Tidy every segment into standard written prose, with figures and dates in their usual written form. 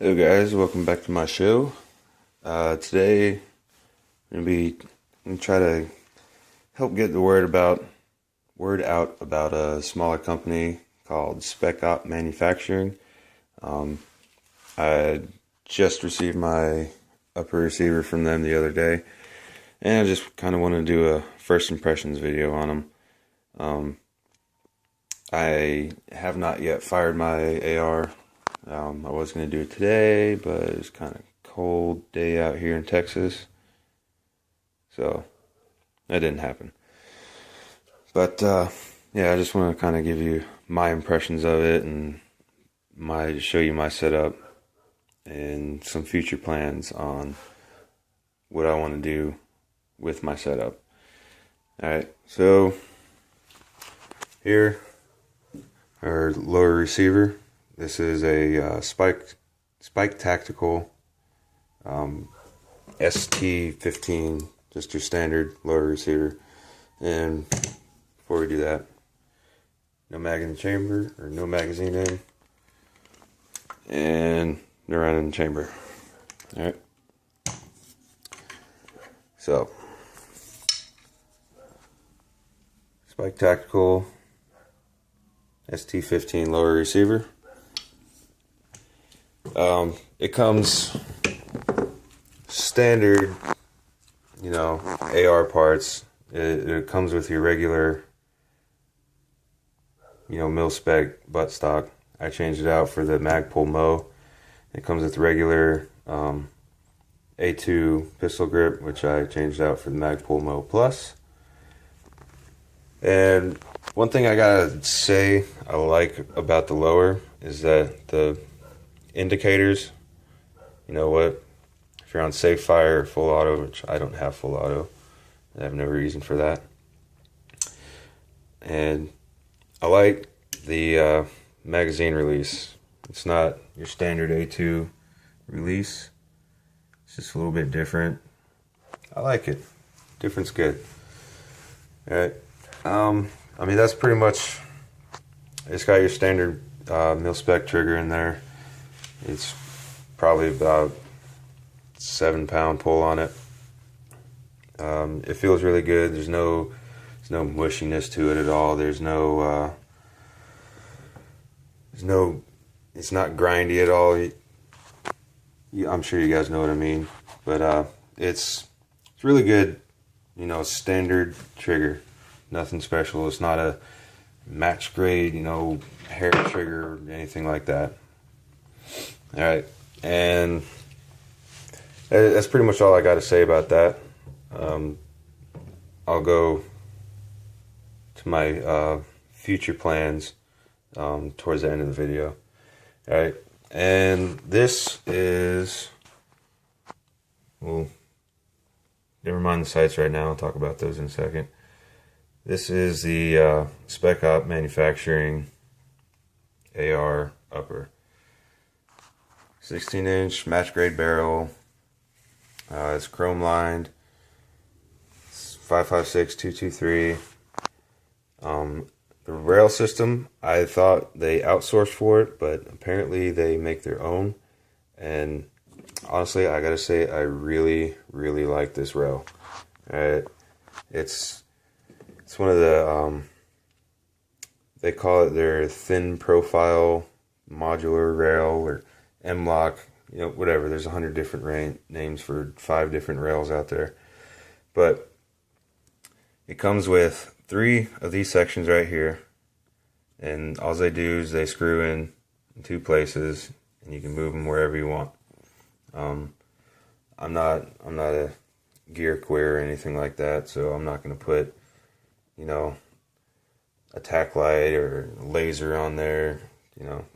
Hello guys, welcome back to my show. Today I'm gonna try to help get the word out about a smaller company called SpecOp Manufacturing. I just received my upper receiver from them the other day, and I just kind of want to do a first impressions video on them. I have not yet fired my AR. I was going to do it today, but it's kind of cold day out here in Texas, so that didn't happen. But yeah, I just want to kind of give you my impressions of it and show you my setup and some future plans on what I want to do with my setup. Alright, so here, our lower receiver. This is a Spike Tactical ST15, just your standard lower receiver. And before we do that, no mag in the chamber, or no magazine in, and no round in the chamber. Alright. So, Spike Tactical ST15 lower receiver. It comes standard, AR parts. It comes with your regular, mil-spec buttstock. I changed it out for the Magpul Mo. It comes with regular A2 pistol grip, which I changed out for the Magpul Mo Plus. And one thing I gotta say I like about the lower is that the indicators, if you're on safe fire or full auto, which I don't have full auto, I have no reason for that. And I like the magazine release. It's not your standard A2 release. It's just a little bit different. I like it. Different's good. Alright. That's pretty much, it's got your standard mil-spec trigger in there. It's probably about 7-pound pull on it. It feels really good. There's no mushiness to it at all. It's not grindy at all. I'm sure you guys know what I mean, but it's really good. Standard trigger, nothing special. It's not a match grade, hair trigger or anything like that. Alright, and that's pretty much all I got to say about that. I'll go to my future plans towards the end of the video. Alright, and this is, well, never mind the sights right now, I'll talk about those in a second. This is the SpecOp Manufacturing AR upper. 16-inch match grade barrel. It's chrome lined. It's 5.56 223. The rail system, I thought they outsourced for it, but apparently they make their own. And honestly, I gotta say, I really, really like this rail. It's one of the they call it their thin profile modular rail, or M-lock, whatever. There's 100 different names for 5 different rails out there. But it comes with 3 of these sections right here. And all they do is they screw in 2 places, and you can move them wherever you want. I'm not a gear queer or anything like that, so I'm not going to put, a tack light or laser on there.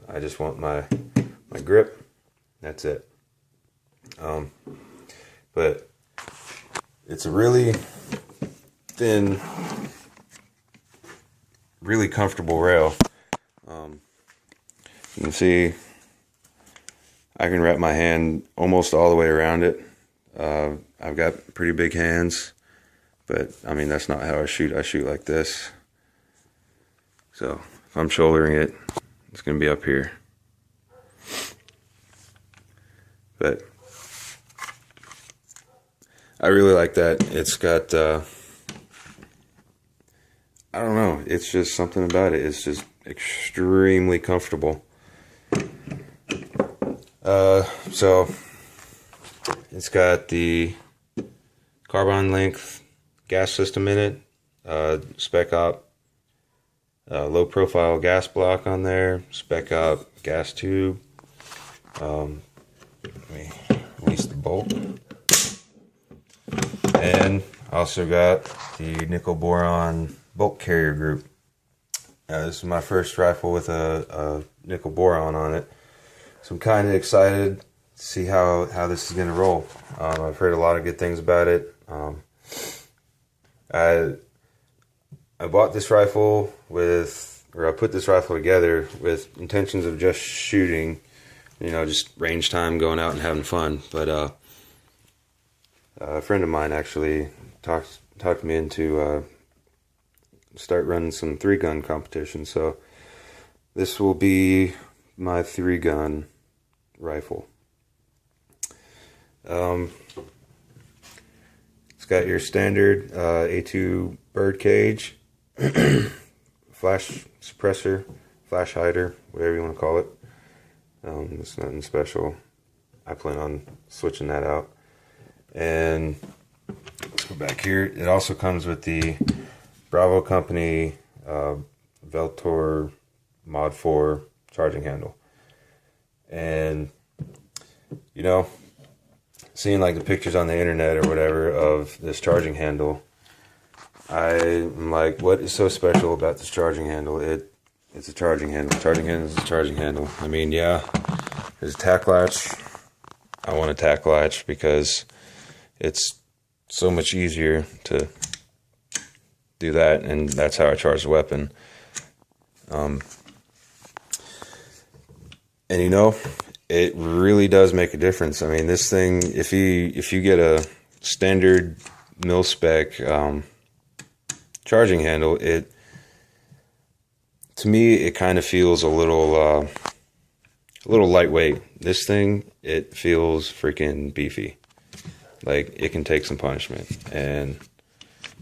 I just want my grip. That's it. But it's a really thin, really comfortable rail. You can see I can wrap my hand almost all the way around it. I've got pretty big hands, but that's not how I shoot. I shoot like this. So if I'm shouldering it, it's going to be up here. but I really like that. It's got, I don't know, it's just something about it. It's just extremely comfortable. So it's got the carbon length gas system in it, SpecOp low profile gas block on there, SpecOp gas tube. Let me release the bolt. And also got the nickel boron bolt carrier group. This is my first rifle with a nickel boron on it, so I'm kind of excited to see how this is going to roll. I've heard a lot of good things about it. I bought this rifle I put this rifle together with intentions of just shooting, just range time, going out and having fun. But a friend of mine actually talked me into start running some 3-gun competition. So this will be my 3-gun rifle. It's got your standard A2 bird cage, flash suppressor, flash hider, whatever you want to call it. It's nothing special. I plan on switching that out. And let's go back here. It also comes with the Bravo Company Veltor Mod 4 charging handle. And seeing like the pictures on the internet or whatever of this charging handle, I'm like, what is so special about this charging handle? It's a charging handle. Charging handle is a charging handle. I mean, yeah, there's a tack latch. I want a tack latch because it's so much easier to do that, and that's how I charge the weapon. And it really does make a difference. I mean, this thing, if you get a standard mil-spec charging handle, to me it kind of feels a little lightweight. This thing, it feels freaking beefy. Like, it can take some punishment, and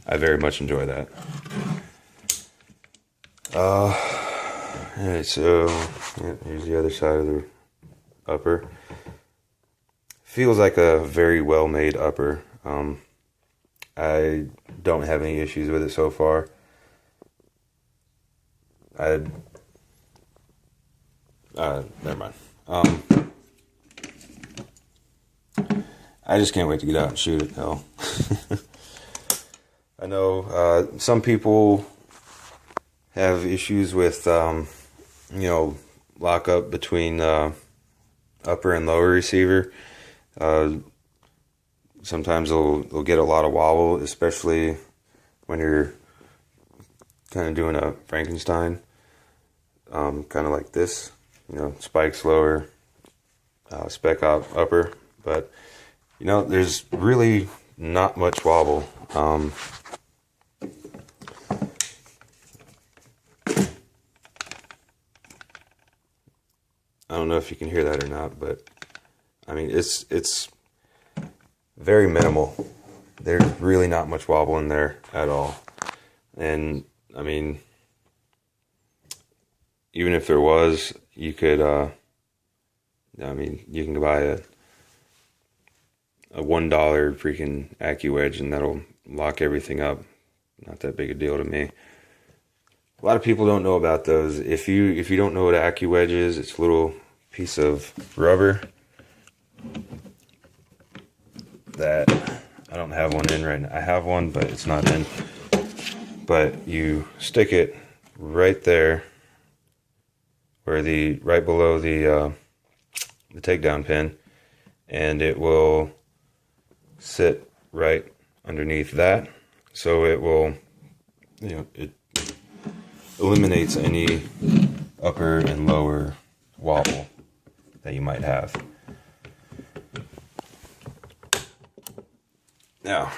I very much enjoy that. Alright, so here's the other side of the upper. Feels like a very well made upper. I don't have any issues with it so far. Never mind. I just can't wait to get out and shoot it, hell. I know some people have issues with lockup between upper and lower receiver. Sometimes they'll get a lot of wobble, especially when you're kind of doing a Frankenstein, kind of like this, spikes lower, SpecOp upper. But there's really not much wobble. I don't know if you can hear that or not, but I mean, it's very minimal. There's really not much wobble in there at all. And I mean, even if there was, you could, you can buy a $1 freaking AccuWedge and that'll lock everything up. Not that big a deal to me. A lot of people don't know about those. If you don't know what AccuWedge is, it's a little piece of rubber that I don't have one in right now. I have one, but it's not in. But you stick it right there, where right below the takedown pin, and it will sit right underneath that. So it will, it eliminates any upper and lower wobble that you might have. Now,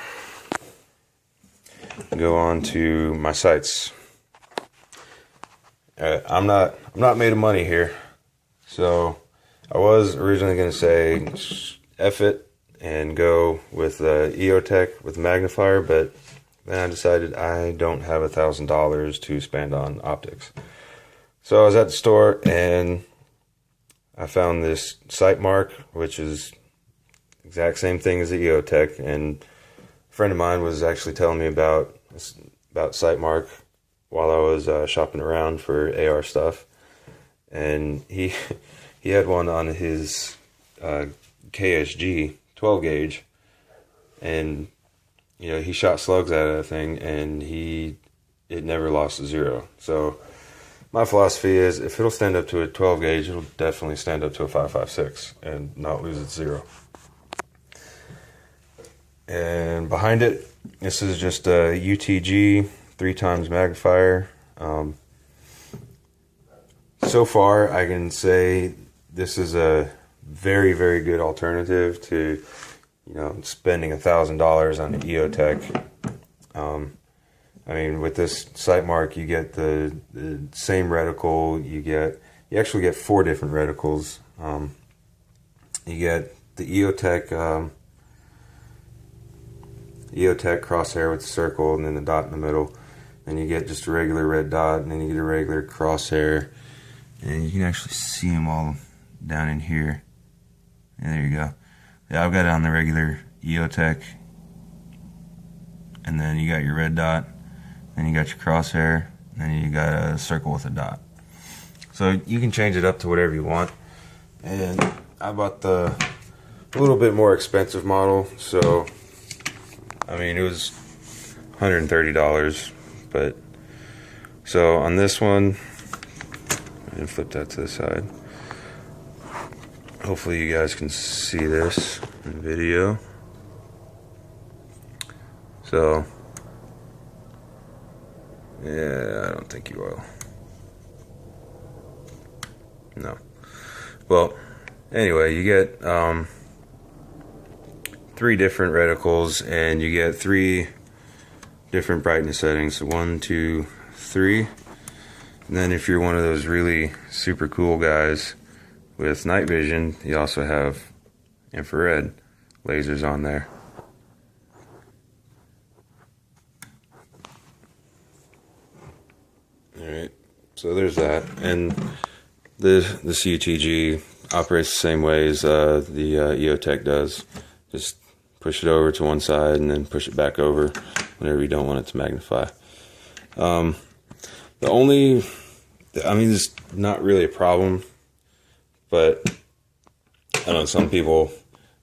go on to my sights. I'm not made of money here, so I was originally going to say F it and go with EOTech with magnifier, but then I decided I don't have $1,000 to spend on optics. So I was at the store and I found this Sight Mark, which is exact same thing as the EOTech, and a friend of mine was actually telling me about Sight Mark while I was shopping around for AR stuff, and he he had one on his KSG 12 gauge, and you know, he shot slugs out of that thing, and it never lost a zero. So my philosophy is, if it'll stand up to a 12 gauge, it'll definitely stand up to a 5.56 and not lose its zero. And behind it, this is just a UTG 3x magnifier. So far, I can say this is a very, very good alternative to, you know, spending $1,000 on an EOTech. I mean, with this Sight Mark, you get the same reticle. You actually get 4 different reticles. You get the EOTech crosshair with the circle and then the dot in the middle. Then you get just a regular red dot, and then you get a regular crosshair. And you can actually see them all down in here. And there you go. Yeah, I've got it on the regular EOTech. And then you got your red dot. Then you got your crosshair. And then you got a circle with a dot. So you can change it up to whatever you want. And I bought the little bit more expensive model. So, I mean, it was $130. But, so on this one, and flip that to the side. Hopefully you guys can see this in video. So, yeah, I don't think you will. No. Well, anyway, you get 3 different reticles, and you get 3 different brightness settings. So 1, 2, 3. And then if you're one of those really super cool guys with night vision, you also have infrared lasers on there. Alright, so there's that. And this UTG operates the same way as the EOTech does. Just push it over to one side and then push it back over whenever you don't want it to magnify. The only, I mean, it's not really a problem, but I don't know, some people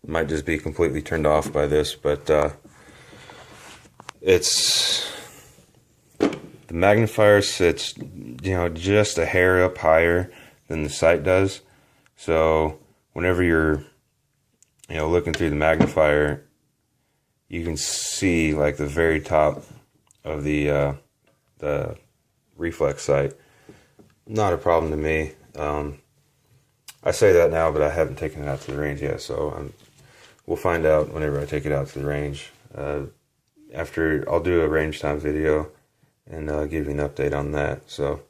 might just be completely turned off by this, but it's, the magnifier sits, you know, just a hair up higher than the sight does. So whenever you're, you know, looking through the magnifier, you can see like the very top of the reflex sight. Not a problem to me. I say that now, but I haven't taken it out to the range yet, so we'll find out whenever I take it out to the range. After, I'll do a range time video and give you an update on that. So,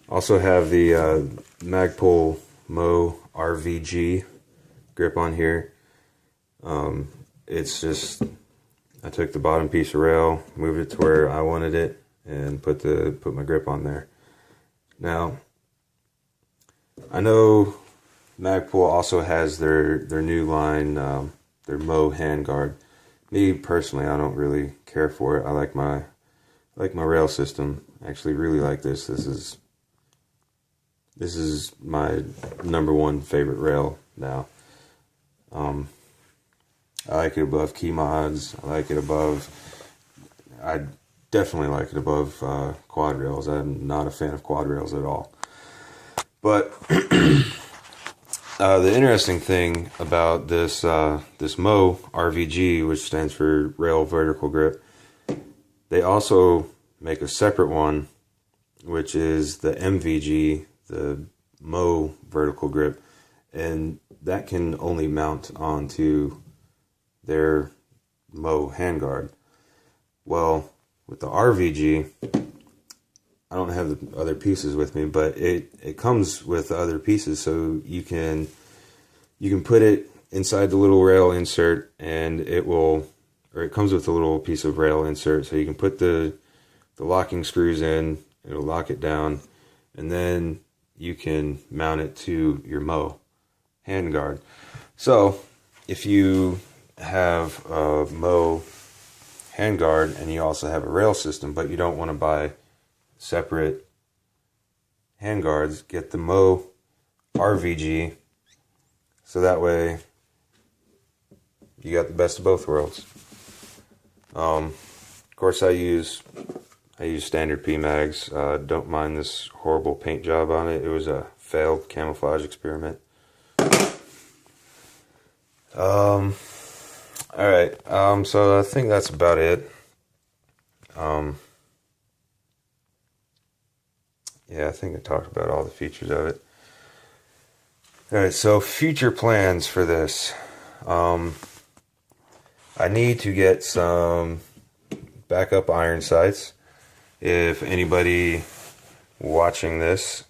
also have the Magpul Mo RVG grip on here. It's just, I took the bottom piece of rail, moved it to where I wanted it, and put my grip on there. Now, I know Magpul also has their new line, their Mo handguard. Me personally, I don't really care for it. I like my rail system. I actually really like this. This is my #1 favorite rail now. I like it above key mods. I definitely like it above quad rails. I'm not a fan of quad rails at all. But the interesting thing about this this Mo RVG, which stands for Rail Vertical Grip, they also make a separate one, which is the MVG, the Mo Vertical Grip, and that can only mount onto their Mo handguard. Well, with the RVG, I don't have the other pieces with me, but it comes with the other pieces, so you can put it inside the little rail insert, and it comes with a little piece of rail insert, so you can put the locking screws in, it'll lock it down, and then you can mount it to your Mow handguard. So if you have a Mow handguard and you also have a rail system, but you don't want to buy separate handguards, get the Mow RVG, so that way you got the best of both worlds. Of course, I use standard PMags. Don't mind this horrible paint job on it. It was a failed camouflage experiment. Alright, so I think that's about it. Yeah, I think I talked about all the features of it. Alright, so future plans for this. I need to get some backup iron sights. If anybody watching this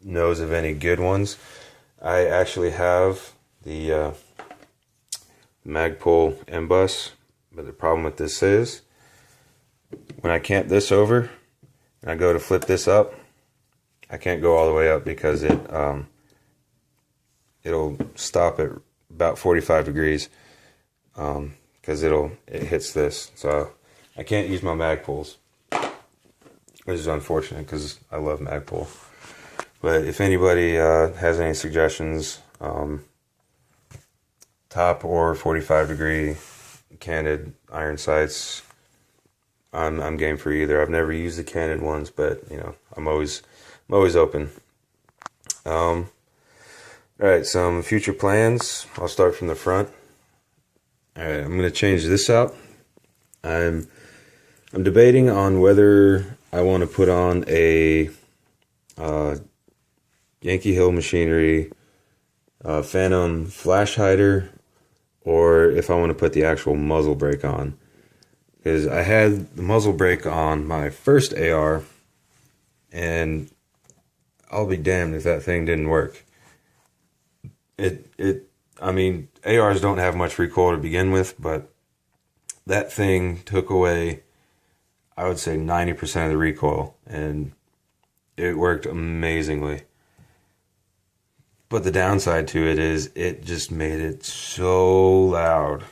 knows of any good ones, I actually have the Magpul M-Bus, but the problem with this is when I camp this over and I go to flip this up, I can't go all the way up because it'll stop at about 45 degrees because it hits this, so I can't use my Magpuls, which is unfortunate because I love Magpul. But if anybody has any suggestions, top or 45 degree canted iron sights, I'm game for either. I've never used the canted ones, but you know, I'm always open. Alright, some future plans. I'll start from the front. Alright, I'm going to change this out. I'm debating on whether I want to put on a Yankee Hill Machinery Phantom flash hider, or if I want to put the actual muzzle brake on. Because I had the muzzle brake on my first AR, and I'll be damned if that thing didn't work. I mean, ARs don't have much recoil to begin with, but that thing took away, I would say, 90% of the recoil, and it worked amazingly. But the downside to it is it just made it so loud.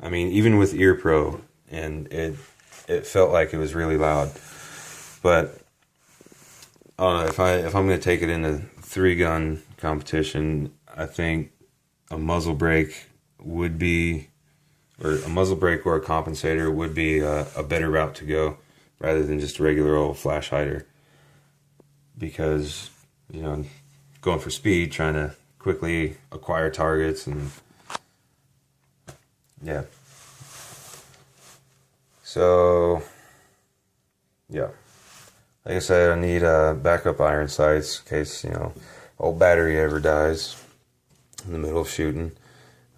I mean, even with Ear Pro, and it felt like it was really loud. But I don't know, if I'm going to take it into 3-gun competition, I think a muzzle brake would be, or a muzzle brake or a compensator would be a better route to go rather than just a regular old flash hider. Because, you know, going for speed, trying to quickly acquire targets, and yeah. So, yeah. Like I said, I need backup iron sights in case, you know, old battery ever dies in the middle of shooting.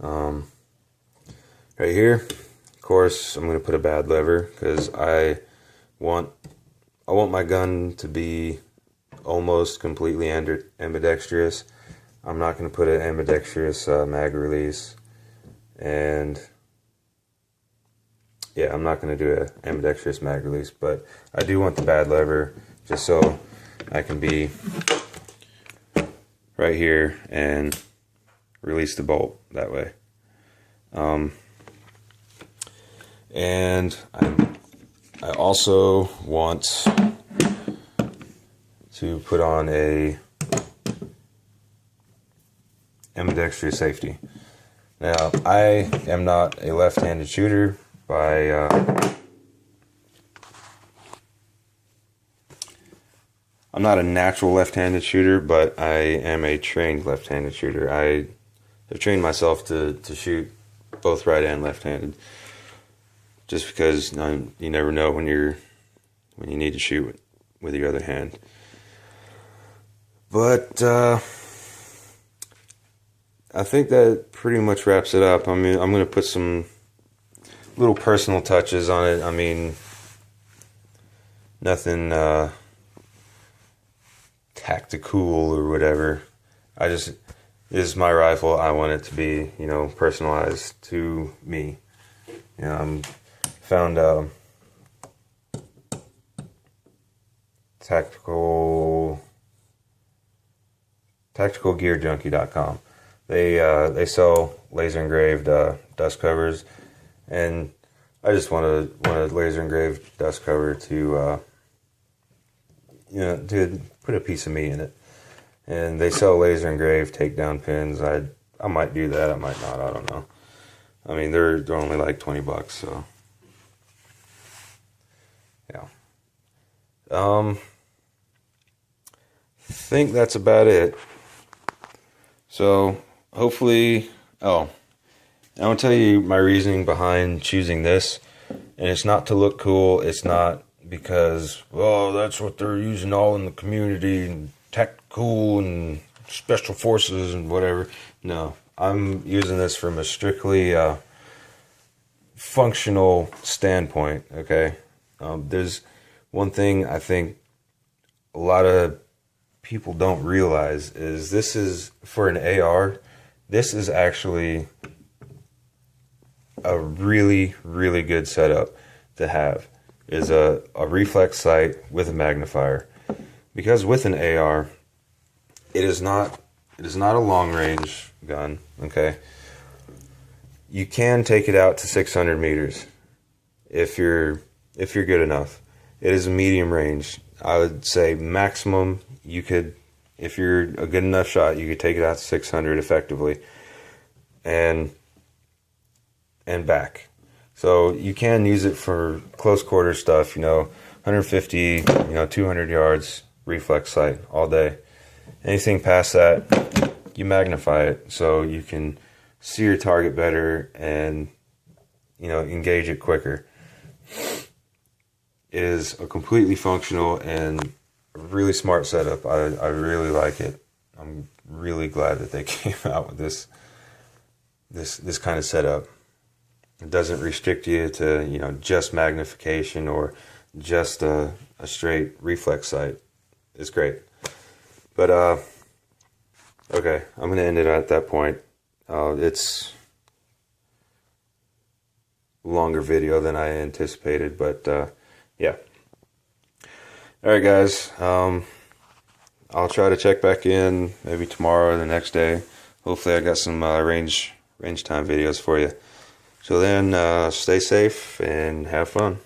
Right here, of course, I'm going to put a bad lever because I want my gun to be almost completely ambidextrous. I'm not going to put an ambidextrous mag release, and yeah, I'm not going to do an ambidextrous mag release, but I do want the bad lever just so I can be right here and release the bolt that way. And I also want to put on a ambidextrous safety. Now, I am not a left-handed shooter I'm not a natural left-handed shooter, but I am a trained left-handed shooter. I have trained myself to shoot both right and left-handed, just because you never know when you need to shoot with your other hand. But I think that pretty much wraps it up. I mean, I'm going to put some little personal touches on it. I mean, nothing tactical or whatever. This is my rifle. I want it to be, you know, personalized to me. You know, found tacticalgearjunkie.com. They sell laser engraved dust covers, and I just want a laser engraved dust cover to you know, to put a piece of me in it. And they sell laser engraved takedown pins. I might do that. I might not. I don't know. I mean, they're only like $20, so yeah. Think that's about it. So hopefully, I want to tell you my reasoning behind choosing this, and it's not to look cool. It's not because, well, that's what they're using all in the community and tactical and special forces and whatever. No, I'm using this from a strictly functional standpoint. Okay, there's one thing I think a lot of people don't realize is this is, for an AR, this is actually a really, really good setup to have, is a reflex sight with a magnifier. Because with an AR, it is not a long range gun, okay? You can take it out to 600 meters if you're good enough. It is a medium range. I would say maximum you could, if you're a good enough shot, you could take it out to 600 effectively and back. So you can use it for close quarter stuff, you know, 150, you know, 200 yards reflex sight all day. Anything past that, you magnify it so you can see your target better and, you know, engage it quicker. It is a completely functional and really smart setup. I really like it. I'm really glad that they came out with this kind of setup. It doesn't restrict you to, you know, just magnification or just a straight reflex sight. It's great. But okay, I'm gonna end it at that point. It's a longer video than I anticipated, but yeah. Alright guys, I'll try to check back in maybe tomorrow or the next day. Hopefully I got some range time videos for you. So then, stay safe and have fun.